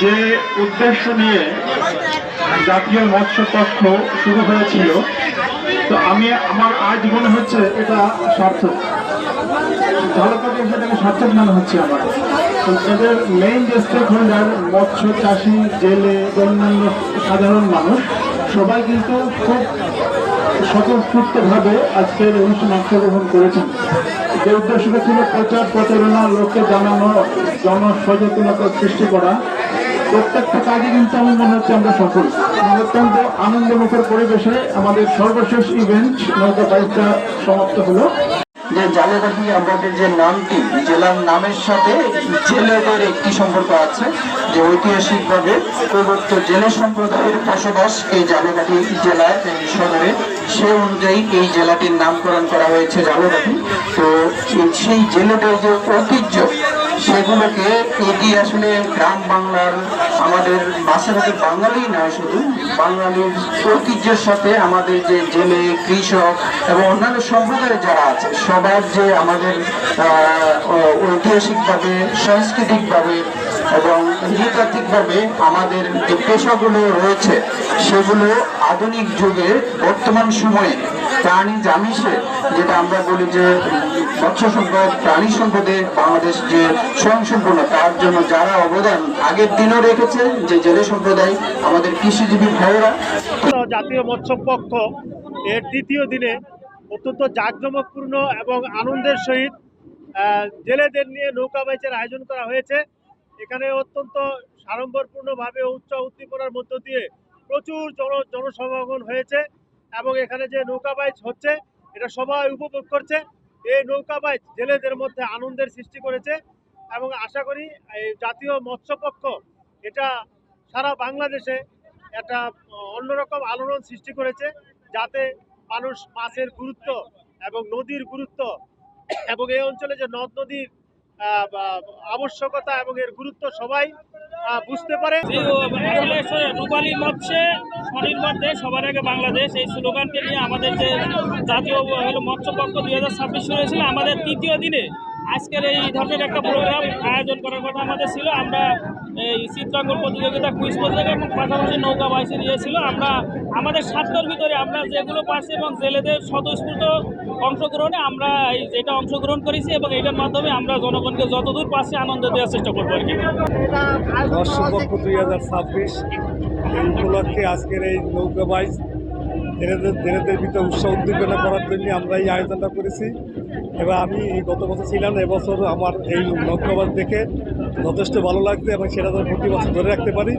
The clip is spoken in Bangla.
যে উদ্দেশ্য নিয়ে জাতীয় মৎস্য পক্ষ শুরু হয়েছিল, তো আমার আজ মনে হচ্ছে এটা সার্থক। ঝালকাঠি সেটাকে সার্থক মনে হচ্ছে আমার। তো এদের মেইন যে স্টেক হোল্ডার মৎস্য চাষি, জেলে, অন্যান্য সাধারণ মানুষ সবাই কিন্তু খুব স্বতঃস্ফূর্তভাবে আজকের অনুষ্ঠানে অংশগ্রহণ করেছেন। যে উদ্দেশ্যটা ছিল প্রচার প্রচারণা, লোককে জানানো, জনসচেতনতা সৃষ্টি করা, প্রত্যেকটা কাজে কিন্তু আমার মনে হচ্ছে আমরা সফল। অত্যন্ত আনন্দমুখর পরিবেশে আমাদের সর্বশেষ ইভেন্ট নৌকা বাইচটা সমাপ্ত হলো। যে জালেকাঠি আমাদের যে নামটি, জেলার নামের সাথে জেলেদের একটি সম্পর্ক আছে, যে ঐতিহাসিকভাবে পূর্বোক্ত জেলে সম্প্রদায়ের বসবাস এই জালেকাঠি জেলায় সদরে, সে অনুযায়ী এই জেলাটির নামকরণ করা হয়েছে জালেকাঠি। তো সেই জেলেদের যে ঐতিহ্য সেগুলোকে এগিয়ে আসলে গ্রাম বাংলার আমাদের বাসাবাদের বাঙালি নয়, শুধু বাঙালির ঐতিহ্যের সাথে আমাদের যে জেলে, কৃষক এবং অন্যান্য সম্প্রদায়ের যারা আছে সবার যে আমাদের ঐতিহাসিকভাবে, সাংস্কৃতিকভাবে এবং নৃতাত্ত্বিকভাবে আমাদের যে পেশাগুলো রয়েছে সেগুলো আধুনিক যুগে বর্তমান সময়ে প্রাণী জামিসে, যেটা আমরা বলি যে মৎস্য সম্পদ, প্রাণী সম্পদে বাংলাদেশ যে স্বয়ংসম্পূর্ণ, তার জন্য যারা অবদান আগের দিনও রেখেছে, যে জেলে সম্প্রদায়, আমাদের কৃষিজীবী ভাইয়েরা। জাতীয় মৎস্য পক্ষ এর দ্বিতীয় দিনে অত্যন্ত জাঁকজমকপূর্ণ এবং আনন্দের সহিত জেলেদের নিয়ে নৌকা বাইচের আয়োজন করা হয়েছে। এখানে অত্যন্ত সাড়ম্বরপূর্ণভাবে উচ্চ উদ্দীপনার মধ্য দিয়ে প্রচুর জনসমাগম হয়েছে এবং এখানে যে নৌকা বাইচ হচ্ছে এটা সবাই উপভোগ করছে। এই নৌকা বাইচ জেলেদের মধ্যে আনন্দের সৃষ্টি করেছে এবং আশা করি এই জাতীয় মৎস্য পক্ষ এটা সারা বাংলাদেশে একটা অন্যরকম আলোড়ন সৃষ্টি করেছে, যাতে মানুষ মাছের গুরুত্ব এবং নদীর গুরুত্ব এবং এই অঞ্চলে যে নদ নদীর আবশ্যকতা এবং এর গুরুত্ব সবাই বুঝতে পারে। রূপালী মৎস্যে স্বনির্ভর দেশ, সবার আগে বাংলাদেশ, এই স্লোগানকে নিয়ে আমাদের যে জাতীয় মৎস্য পক্ষ 2026 শুরু হয়েছিল, আমাদের তৃতীয় দিনে আজকের এই ধরনের একটা প্রোগ্রাম আয়োজন করার কথা আমাদের ছিল। আমরা এই চিত্রাঙ্কন প্রতিযোগিতা, কুইজ প্রতিযোগিতা এবং পাশাপাশি নৌকা বাইচে নিয়েছিল। আমরা আমাদের স্বার্থের ভিতরে আমরা যেগুলো পারছি এবং জেলেদের স্বতঃস্ফূর্ত অংশগ্রহণে আমরা যেটা অংশগ্রহণ করেছি এবং এটার মাধ্যমে আমরা জনগণকে যতদূর পারছি আনন্দ দেওয়ার চেষ্টা করবো আর কি। মৎস্যপক্ষ 2026 এই উপলক্ষে আজকের এই নৌকা বাইচ জেলেদের ভিতরে উৎসাহ উদ্দীপনা করার জন্য আমরা এই আয়োজনটা করেছি। এবার আমি গত বছর ছিলাম, এবছর আমার এই নৌকা বাইচ দেখে যথেষ্ট ভালো লাগছে এবং সেটা প্রতি বছর ধরে রাখতে পারি।